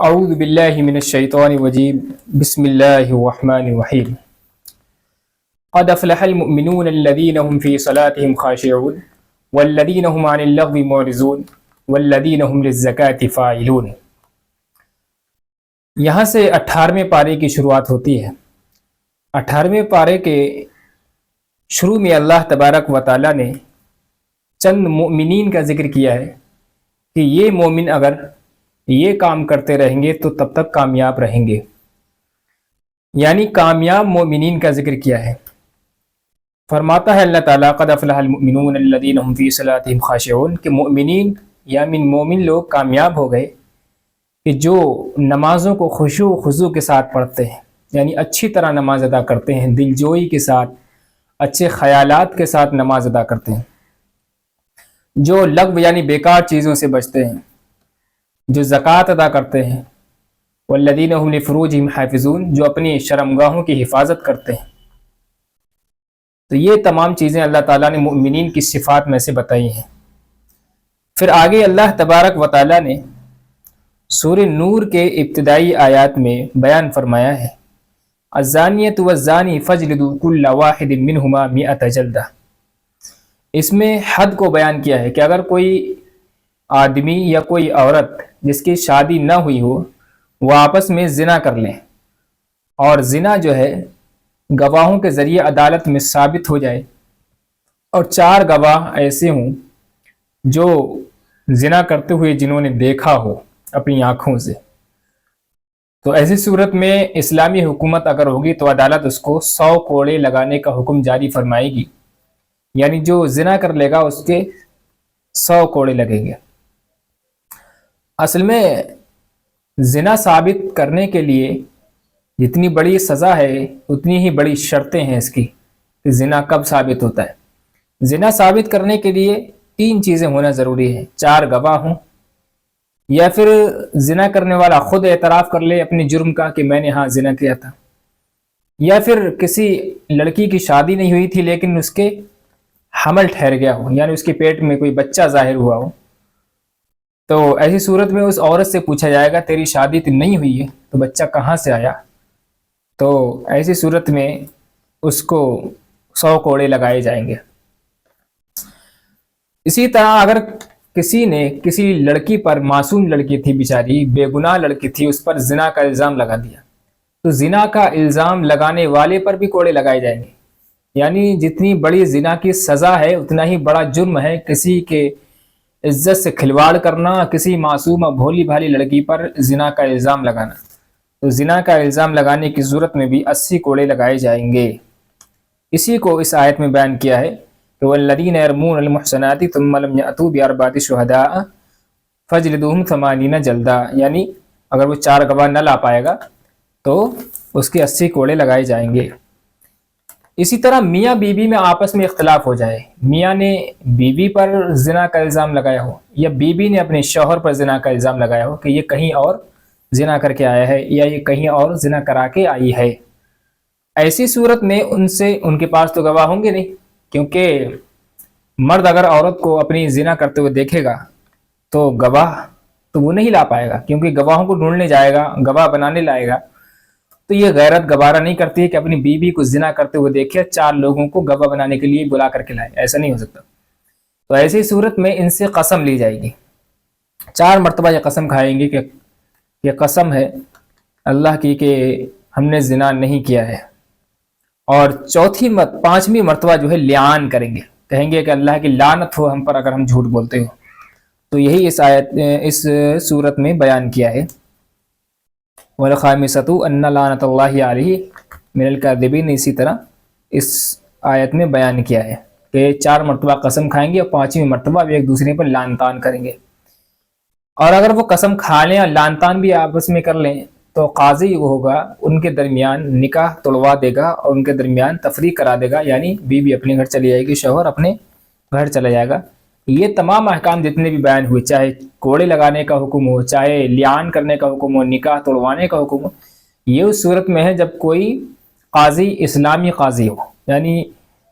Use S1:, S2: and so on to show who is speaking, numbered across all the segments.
S1: اعوذ باللہ من الشیطان الرجیم بسم اللہ الرحمن الرحیم قد افلح المؤمنون الذین هم فی صلاتهم خاشعون والذین هم عن اللغو معرضون والذین هم للزکاة فاعلون۔ یہاں سے 18ویں پارے کی شروعات ہوتی ہے۔ 18ویں پارے کے شروع میں اللہ تبارک و تعالی نے چند مؤمنین کا ذکر کیا ہے کہ یہ مومن اگر یہ کام کرتے رہیں گے تو تب تک کامیاب رہیں گے، یعنی کامیاب مومنین کا ذکر کیا ہے۔ فرماتا ہے اللہ تعالیٰ قد افلح المؤمنون الذین هم فی صلاتهم خاشعون کہ مؤمنین یا مومن لوگ کامیاب ہو گئے کہ جو نمازوں کو خشوع و خضوع کے ساتھ پڑھتے ہیں، یعنی اچھی طرح نماز ادا کرتے ہیں، دلجوئی کے ساتھ، اچھے خیالات کے ساتھ نماز ادا کرتے ہیں، جو لغو یعنی بیکار چیزوں سے بچتے ہیں، جو زکوٰۃ ادا کرتے ہیں، والذین هم لفروجہم حافظون جو اپنی شرمگاہوں کی حفاظت کرتے ہیں۔ تو یہ تمام چیزیں اللہ تعالیٰ نے مؤمنین کی صفات میں سے بتائی ہیں۔ پھر آگے اللہ تبارک و تعالیٰ نے سورہ نور کے ابتدائی آیات میں بیان فرمایا ہے الزانیۃ والزانی فاجلدوا کل واحد منہما 100 جلدہ۔ اس میں حد کو بیان کیا ہے کہ اگر کوئی آدمی یا کوئی عورت جس کی شادی نہ ہوئی ہو وہ آپس میں زنا کر لیں، اور زنا جو ہے گواہوں کے ذریعے عدالت میں ثابت ہو جائے، اور 4 گواہ ایسے ہوں جو زنا کرتے ہوئے جنہوں نے دیکھا ہو اپنی آنکھوں سے، تو ایسی صورت میں اسلامی حکومت اگر ہوگی تو عدالت اس کو 100 کوڑے لگانے کا حکم جاری فرمائے گی، یعنی جو زنا کر لے گا اس کے 100 کوڑے لگیں گے۔ اصل میں زنا ثابت کرنے کے لیے جتنی بڑی سزا ہے اتنی ہی بڑی شرطیں ہیں اس کی کہ زنا کب ثابت ہوتا ہے۔ زنا ثابت کرنے کے لیے 3 چیزیں ہونا ضروری ہے، 4 گواہ ہوں، یا پھر زنا کرنے والا خود اعتراف کر لے اپنے جرم کا کہ میں نے ہاں زنا کیا تھا، یا پھر کسی لڑکی کی شادی نہیں ہوئی تھی لیکن اس کے حمل ٹھہر گیا ہو، یعنی اس کے پیٹ میں کوئی بچہ ظاہر ہوا ہو، تو ایسی صورت میں اس عورت سے پوچھا جائے گا تیری شادی تو نہیں ہوئی ہے تو بچہ کہاں سے آیا؟ تو ایسی صورت میں اس کو 100 کوڑے لگائے جائیں گے۔ اسی طرح اگر کسی نے کسی لڑکی پر، معصوم لڑکی تھی بیچاری، بے گناہ لڑکی تھی، اس پر زنا کا الزام لگا دیا تو زنا کا الزام لگانے والے پر بھی کوڑے لگائے جائیں گے، یعنی جتنی بڑی زنا کی سزا ہے اتنا ہی بڑا جرم ہے کسی کے عزت سے کھلواڑ کرنا، کسی معصوم اور بھولی بھالی لڑکی پر زنا کا الزام لگانا۔ تو زنا کا الزام لگانے کی صورت میں بھی 80 کوڑے لگائے جائیں گے۔ اسی کو اس آیت میں بیان کیا ہے کہ والذین یرمون المحصنات ثم لم یأتوا بأربعة شہداء فاجلدوہم 80 جلدہ، یعنی اگر وہ 4 گواہ نہ لا پائے گا تو اس کے 80 کوڑے لگائے جائیں گے۔ اسی طرح میاں بیوی میں آپس میں اختلاف ہو جائے، میاں نے بیوی پر زنا کا الزام لگایا ہو یا بیوی نے اپنے شوہر پر زنا کا الزام لگایا ہو کہ یہ کہیں اور زنا کر کے آیا ہے یا یہ کہیں اور زنا کرا کے آئی ہے، ایسی صورت میں ان کے پاس تو گواہ ہوں گے نہیں، کیونکہ مرد اگر عورت کو اپنی زنا کرتے ہوئے دیکھے گا تو گواہ تو وہ نہیں لا پائے گا، کیونکہ گواہوں کو ڈھونڈنے جائے گا، گواہ بنانے لائے گا، تو یہ غیرت گوارا نہیں کرتی ہے کہ اپنی بیوی کو زنا کرتے ہوئے دیکھے 4 لوگوں کو گواہ بنانے کے لیے بلا کر کے لائے، ایسا نہیں ہو سکتا۔ تو ایسی صورت میں ان سے قسم لی جائے گی، 4 مرتبہ یہ قسم کھائیں گے کہ یہ قسم ہے اللہ کی کہ ہم نے زنا نہیں کیا ہے، اور 5ویں مرتبہ جو ہے لعان کریں گے، کہیں گے کہ اللہ کی لعنت ہو ہم پر اگر ہم جھوٹ بولتے ہو۔ تو یہی اس صورت میں بیان کیا ہے وَالْخَامِسَةُ أَنَّ لَعْنَةَ اللَّهِ عَلَيْهِ مِنَ الْكَاذِبِينَ، اسی طرح اس آیت میں بیان کیا ہے کہ 4 مرتبہ قسم کھائیں گے اور 5ویں مرتبہ بھی ایک دوسرے پر لعن طعن کریں گے، اور اگر وہ قسم کھا لیں اور لعن طعن بھی آپس میں کر لیں تو قاضی وہ ہوگا ان کے درمیان نکاح توڑوا دے گا اور ان کے درمیان تفریق کرا دے گا، یعنی بیوی اپنے گھر چلی جائے گی، شوہر اپنے گھر چلا جائے گا۔ یہ تمام احکام جتنے بھی بیان ہوئے، چاہے کوڑے لگانے کا حکم ہو، چاہے لعان کرنے کا حکم ہو، نکاح توڑوانے کا حکم ہو، یہ اس صورت میں ہے جب کوئی قاضی اسلامی قاضی ہو، یعنی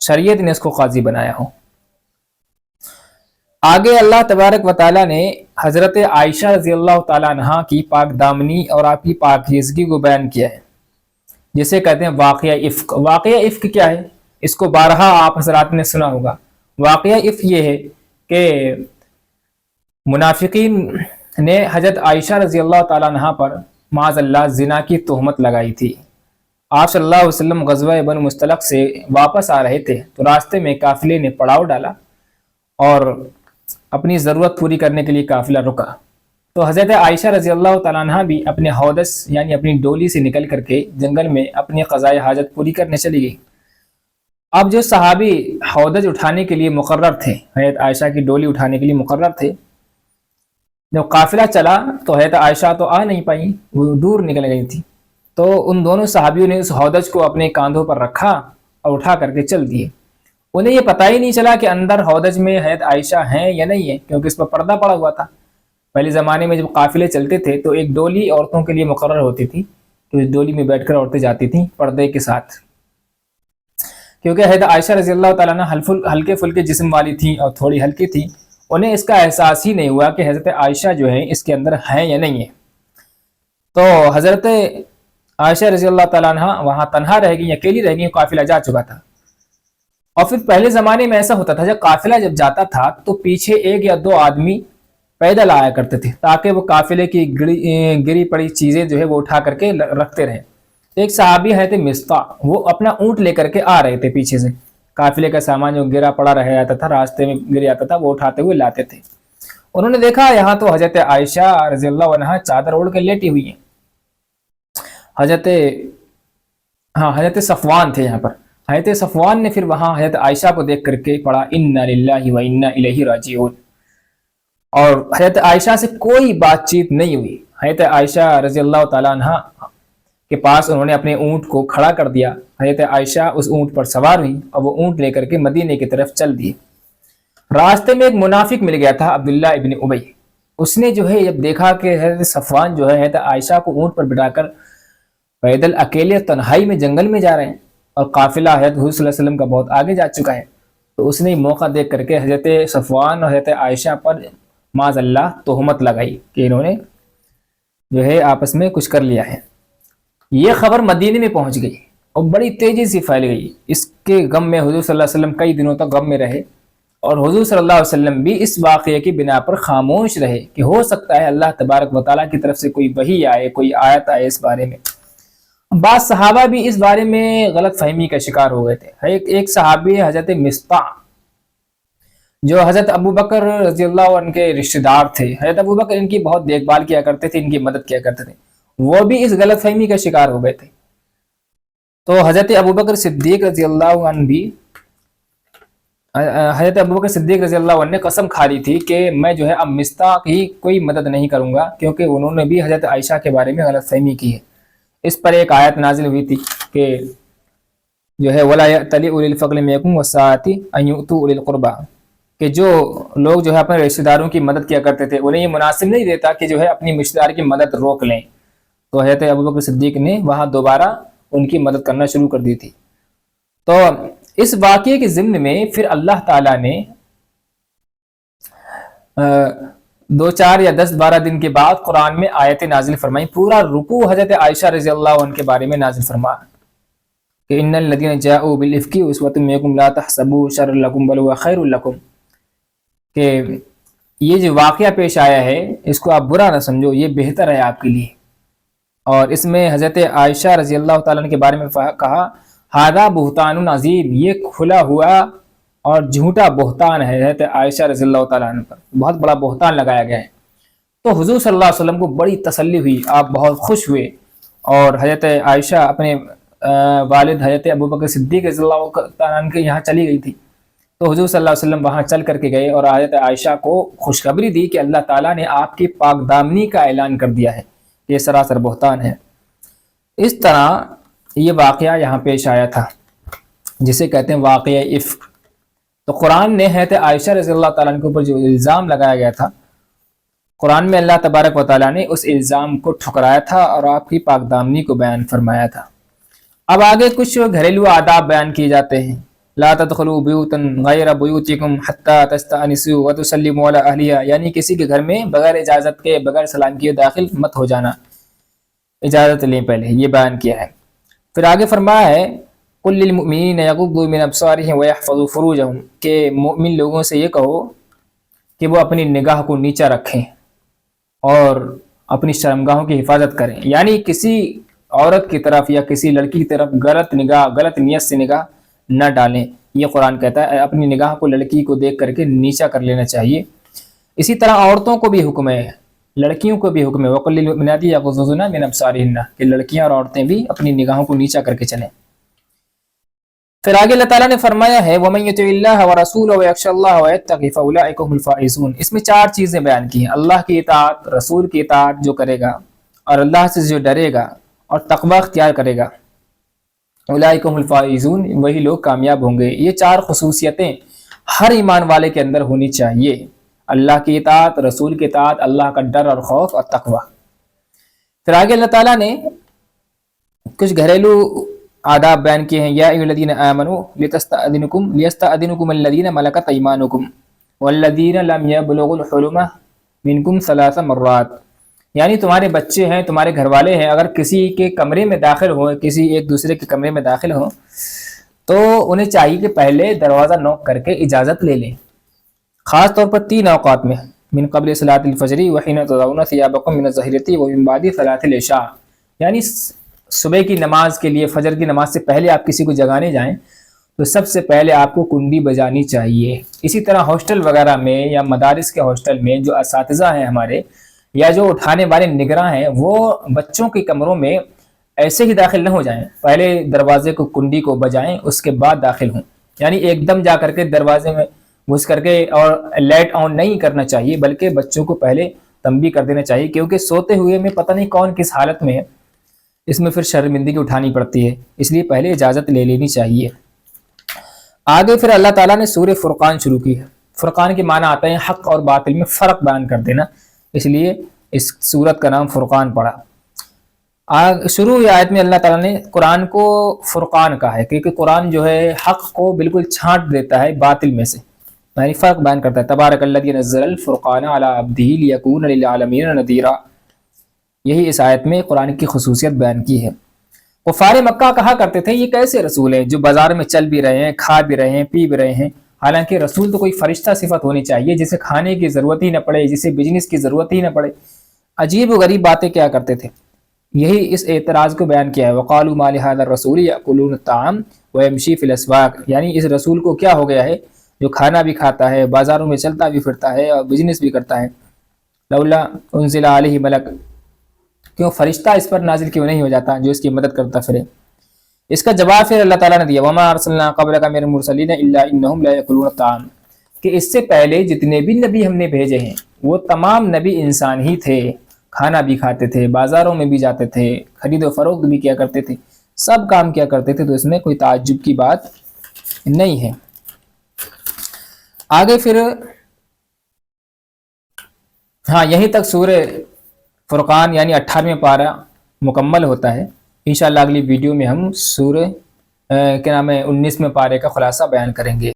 S1: شریعت نے اس کو قاضی بنایا ہو۔ آگے اللہ تبارک و تعالیٰ نے حضرت عائشہ رضی اللہ تعالیٰ عنہا کی پاک دامنی اور آپ کی پاکیزگی کو بیان کیا ہے، جسے کہتے ہیں واقعہ افک۔ واقعہ افک کیا ہے؟ اس کو بارہا آپ حضرات نے سنا ہوگا۔ واقعہ افک یہ ہے کہ منافقین نے حضرت عائشہ رضی اللہ تعالیٰ عنہا پر معاذ اللہ زنا کی تہمت لگائی تھی۔ آپ صلی اللہ علیہ وسلم غزوہ بنو مستلق سے واپس آ رہے تھے تو راستے میں قافلے نے پڑاؤ ڈالا اور اپنی ضرورت پوری کرنے کے لیے قافلہ رکا، تو حضرت عائشہ رضی اللہ تعالیٰ عنہ بھی اپنے حودث یعنی اپنی ڈولی سے نکل کر کے جنگل میں اپنی قضائے حاجت پوری کرنے چلی گئی۔ اب جو صحابی حودث اٹھانے کے لیے مقرر تھے، حضرت عائشہ کی ڈولی اٹھانے کے لیے مقرر تھے، جب قافلہ چلا تو حضرت عائشہ تو آ نہیں پائیں، وہ دور نکل گئی تھی، تو ان دونوں صحابیوں نے اس حودث کو اپنے کاندھوں پر رکھا اور اٹھا کر کے چل دیے۔ انہیں یہ پتہ ہی نہیں چلا کہ اندر حودث میں حضرت عائشہ ہیں یا نہیں ہے، کیونکہ اس پر پردہ پڑا ہوا تھا۔ پہلے زمانے میں جب قافلے چلتے تھے تو ایک ڈولی عورتوں کے لیے مقرر ہوتی تھی، تو اس ڈولی میں بیٹھ کر عورتیں جاتی تھیں پردے کے ساتھ، کیونکہ حضرت عائشہ رضی اللہ تعالیٰ عنہ ہلکے پھلکے جسم والی تھیں اور تھوڑی ہلکی تھیں، انہیں اس کا احساس ہی نہیں ہوا کہ حضرت عائشہ جو ہے اس کے اندر ہیں یا نہیں ہے۔ تو حضرت عائشہ رضی اللہ تعالیٰ عنہ وہاں تنہا رہ گئی، اکیلی رہ گئی، قافلہ جا چکا تھا۔ اور پھر پہلے زمانے میں ایسا ہوتا تھا، جب قافلہ جب جاتا تھا تو پیچھے ایک یا دو آدمی پیدل آیا کرتے تھے تاکہ وہ قافلے کی گری پڑی چیزیں جو ہے وہ اٹھا کر کے رکھتے رہیں۔ ایک صحابی ہے تھے مصطح، وہ اپنا اونٹ لے کر کے آ رہے تھے پیچھے سے، قافلے کا سامان جو گرا پڑا رہ جاتا تھا، راستے میں گر جاتا تھا، وہ اٹھاتے ہوئے لاتے تھے۔ انہوں نے دیکھا یہاں تو حضرت عائشہ رضی اللہ عنہا چادر اوڑھ کے لیٹی ہوئی ہیں۔ حضرت صفوان تھے یہاں پر، حضرت صفوان نے پھر وہاں حضرت عائشہ کو دیکھ کر کے پڑھا انا للہ و انا الیہ راجعون، اور حضرت عائشہ سے کوئی بات چیت نہیں ہوئی۔ حضرت عائشہ رضی اللہ تعالیٰ عنہ کے پاس انہوں نے اپنے اونٹ کو کھڑا کر دیا، حضرت عائشہ اس اونٹ پر سوار ہوئی اور وہ اونٹ لے کر کے مدینے کی طرف چل دی۔ راستے میں ایک منافق مل گیا تھا عبداللہ ابن ابی، اس نے جو ہے جب دیکھا کہ حضرت صفوان جو ہے حضرت عائشہ کو اونٹ پر بٹھا کر پیدل اکیلے تنہائی میں جنگل میں جا رہے ہیں اور قافلہ حضرت حضور صلی اللہ علیہ وسلم کا بہت آگے جا چکا ہے، تو اس نے موقع دیکھ کر کے حضرت صفوان اور حضرت عائشہ پر معاذ اللہ تہمت لگائی کہ انہوں نے جو ہے آپس میں کچھ کر لیا ہے۔ یہ خبر مدینے میں پہنچ گئی اور بڑی تیزی سے پھیل گئی۔ اس کے غم میں حضور صلی اللہ علیہ وسلم کئی دنوں تک غم میں رہے، اور حضور صلی اللہ علیہ وسلم بھی اس واقعے کی بنا پر خاموش رہے کہ ہو سکتا ہے اللہ تبارک و تعالیٰ کی طرف سے کوئی وحی آئے، کوئی آیت آئے اس بارے میں۔ بعض صحابہ بھی اس بارے میں غلط فہمی کا شکار ہو گئے تھے۔ ایک صحابی حضرت مصطح جو حضرت ابو بکر رضی اللہ عنہ کے رشتہ دار تھے، حضرت ابو بکر ان کی بہت دیکھ بھال کیا کرتے تھے، ان کی مدد کیا کرتے تھے، وہ بھی اس غلط فہمی کا شکار ہو گئے تھے۔ تو حضرت ابو بکر صدیق رضی اللہ عنہ بھی حضرت ابو بکر صدیق رضی اللہ عنہ نے قسم کھا لی تھی کہ میں جو ہے اب مصطح کی کوئی مدد نہیں کروں گا، کیونکہ انہوں نے بھی حضرت عائشہ کے بارے میں غلط فہمی کی ہے۔ اس پر ایک آیت نازل ہوئی تھی کہ جو ہے وَلَا يَأْتَلِ أُولِي الْفَضْلِ مِنكُمْ وَالسَّعَةِ أَن يُؤْتُوا أُولِي الْقُرْبَى، کہ جو لوگ جو ہے اپنے رشتہ داروں کی مدد کیا کرتے تھے انہیں یہ مناسب نہیں دیتا کہ جو ہے اپنی رشتہ دار کی مدد روک لیں، تو حضرت ابوبکر صدیق نے وہاں دوبارہ ان کی مدد کرنا شروع کر دی تھی۔ تو اس واقعے کے ضمن میں پھر اللہ تعالیٰ نے 2 4 یا 10 12 دن کے بعد قرآن میں آیتیں نازل فرمائیں، پورا رکوع حضرت عائشہ رضی اللہ عنہ کے بارے میں نازل فرما کہ ان الذین جاءوا بالافک اسوۃ منکم لا تحسبوا شرا لکم بل هو خیر لکم، کہ یہ جو واقعہ پیش آیا ہے اس کو آپ برا نہ سمجھو، یہ بہتر ہے آپ کے لیے۔ اور اس میں حضرت عائشہ رضی اللہ تعالیٰ عنہ کے بارے میں کہا ھذا بہتان عظیم، یہ کھلا ہوا اور جھوٹا بہتان ہے حضرت عائشہ رضی اللہ تعالیٰ عنہ پر، بہت بڑا بہتان لگایا گیا ہے۔ تو حضور صلی اللہ علیہ وسلم کو بڑی تسلی ہوئی، آپ بہت خوش ہوئے، اور حضرت عائشہ اپنے والد حضرت ابوبکر صدیق رضی اللہ تعالیٰ عنہ کے یہاں چلی گئی تھی، تو حضور صلی اللہ علیہ وسلم وہاں چل کر کے گئے اور حضرت عائشہ کو خوشخبری دی کہ اللہ تعالیٰ نے آپ کی پاک دامنی کا اعلان کر دیا ہے، یہ سراسر بہتان ہے۔ اس طرح یہ واقعہ یہاں پیش آیا تھا جسے کہتے ہیں واقعہ افک۔ تو قرآن نے حضرت عائشہ رضی اللہ تعالیٰ عنہ کے اوپر جو الزام لگایا گیا تھا، قرآن میں اللہ تبارک و تعالیٰ نے اس الزام کو ٹھکرایا تھا اور آپ کی پاک دامنی کو بیان فرمایا تھا۔ اب آگے کچھ گھریلو آداب بیان کیے جاتے ہیں لا تدخلوا بیوتا غیر بیوتکم حتی تستأنسوا وتسلموا علی اہلہا، یعنی کسی کے گھر میں بغیر اجازت کے، بغیر سلام کیے داخل مت ہو جانا، اجازت لیں پہلے، یہ بیان کیا ہے۔ پھر آگے فرمایا ہے قل للمؤمنین یغضوا من ابصارہم ویحفظوا فروجہم، کہ مومن لوگوں سے یہ کہو کہ وہ اپنی نگاہ کو نیچا رکھیں اور اپنی شرمگاہوں کی حفاظت کریں، یعنی کسی عورت کی طرف یا کسی لڑکی کی طرف غلط نگاہ، غلط نیت سے نگاہ نہ ڈالیں، یہ قرآن کہتا ہے۔ اپنی نگاہ کو لڑکی کو دیکھ کر کے نیچا کر لینا چاہیے۔ اسی طرح عورتوں کو بھی حکم ہے، لڑکیوں کو بھی حکم ہے وَقُلْ لِلْمُؤْمِنَاتِ يَغْضُضْنَ مِنْ أَبْصَارِهِنَّ، کہ لڑکیاں اور عورتیں بھی اپنی نگاہوں کو نیچا کر کے چلیں۔ پھر آگے اللہ تعالیٰ نے فرمایا ہے وَمَن يُطِعِ اللَّهَ وَرَسُولَهُ وَيَخْشَ اللَّهَ وَيَتَّقِ فَأُولَٰئِكَ هُمُ الْفَائِزُونَ، اس میں 4 چیزیں بیان کی ہیں، اللہ کی اطاعت، رسول کی اطاعت جو کرے گا اور اللہ سے جو ڈرے گا اور تقوی اختیار کرے گا، اولئک هم الفائزون، وہی لوگ کامیاب ہوں گے۔ یہ 4 خصوصیتیں ہر ایمان والے کے اندر ہونی چاہیے، اللہ کی اطاعت، رسول کی اطاعت، اللہ کا ڈر اور خوف اور تقوی۔ پھر آگے اللہ تعالیٰ نے کچھ گھریلو آداب بیان کیے ہیں، یا ایھا الذین آمنوا لیستأذنکم الذین ملکت ایمانکم والذین لم یبلغوا الحلم منکم 3 مرات، یعنی تمہارے بچے ہیں، تمہارے گھر والے ہیں، اگر کسی کے کمرے میں داخل ہوں، کسی ایک دوسرے کے کمرے میں داخل ہوں، تو انہیں چاہیے کہ پہلے دروازہ نوک کر کے اجازت لے لیں، خاص طور پر 3 اوقات میں، من قبل صلاۃ الفجر وحین تضعون ثیابکم من الظہیرۃ ومن بعد صلاۃ العشاء، یعنی صبح کی نماز کے لیے، فجر کی نماز سے پہلے آپ کسی کو جگانے جائیں تو سب سے پہلے آپ کو کنڈی بجانی چاہیے۔ اسی طرح ہاسٹل وغیرہ میں یا مدارس کے ہاسٹل میں جو اساتذہ ہیں ہمارے، یا جو اٹھانے والے نگراں ہیں، وہ بچوں کے کمروں میں ایسے ہی داخل نہ ہو جائیں، پہلے دروازے کو، کنڈی کو بجائیں، اس کے بعد داخل ہوں، یعنی ایک دم جا کر کے دروازے میں گھس کر کے اور لائٹ آن نہیں کرنا چاہیے، بلکہ بچوں کو پہلے تنبیہ کر دینا چاہیے، کیونکہ سوتے ہوئے میں پتہ نہیں کون کس حالت میں ہے، اس میں پھر شرمندگی اٹھانی پڑتی ہے، اس لیے پہلے اجازت لے لینی چاہیے۔ آگے پھر اللہ تعالیٰ نے سورہ فرقان شروع کی ہے۔ فرقان کے معنی آتے ہیں حق اور باطل میں فرق بیان کر دینا، اس لیے اس سورت کا نام فرقان پڑا۔ شروع آیت میں اللہ تعالیٰ نے قرآن کو فرقان کہا ہے، کیونکہ قرآن جو ہے حق کو بالکل چھانٹ دیتا ہے باطل میں سے، یعنی فرق بیان کرتا ہے۔ تبارک الذی نزل الفرقان علی عبدہ لیکون للعالمین نذیرا، یہی اس آیت میں قرآن کی خصوصیت بیان کی ہے۔ کفار مکہ کہا کرتے تھے یہ کیسے رسول ہیں جو بازار میں چل بھی رہے ہیں، کھا بھی رہے ہیں، پی بھی رہے ہیں، حالانکہ رسول تو کوئی فرشتہ صفت ہونی چاہیے جسے کھانے کی ضرورت ہی نہ پڑے، جسے بزنس کی ضرورت ہی نہ پڑے۔ عجیب و غریب باتیں کیا کرتے تھے، یہی اس اعتراض کو بیان کیا ہے۔ وقالوا ما لهذا الرسول يأكلون الطعام ويمشي في الاسواق، یعنی اس رسول کو کیا ہو گیا ہے جو کھانا بھی کھاتا ہے، بازاروں میں چلتا بھی پھرتا ہے اور بزنس بھی کرتا ہے۔ لولا انزل علیہ ملک، کیوں فرشتہ اس پر نازل کیوں نہیں ہو جاتا جو اس کی مدد کرتا پھرے؟ اس کا جواب پھر اللہ تعالیٰ نے دیا وما ارسلنا قبلک من المرسلین الا انہم لا یاکلون الطعام، کہ اس سے پہلے جتنے بھی نبی ہم نے بھیجے ہیں وہ تمام نبی انسان ہی تھے، کھانا بھی کھاتے تھے، بازاروں میں بھی جاتے تھے، خرید و فروخت بھی کیا کرتے تھے، سب کام کیا کرتے تھے، تو اس میں کوئی تعجب کی بات نہیں ہے۔ آگے پھر ہاں یہیں تک سورہ فرقان یعنی 18واں پارہ مکمل ہوتا ہے۔ انشاءاللہ اگلی ویڈیو میں ہم سورہ کیا نام ہے 19ویں پارے کا خلاصہ بیان کریں گے۔